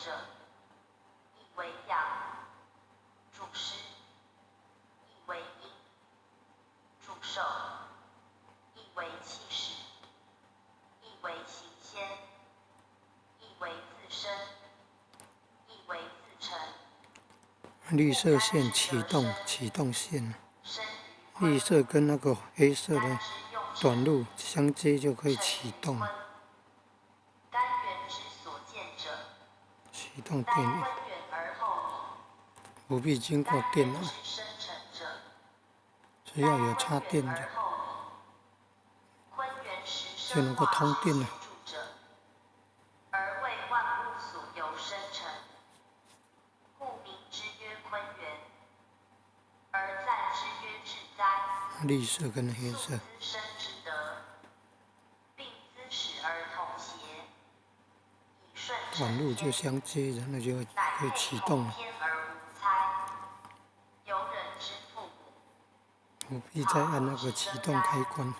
者，意为阳；主湿，意为阴；主寿，意为气始；意为行先；意为自生；意为自成。绿色线启动线，绿色跟那个黑色的短路相接就可以启动。干元之所见者，启动电源，不必经过电脑，只要有插电就能够通电了。而为万物所由生成，故名之曰坤元，而赞之曰至哉。绿色跟黑色。生之德，并滋始而同谐，以顺短路就相接着，那就可以启动了。不必再按那个启动开关。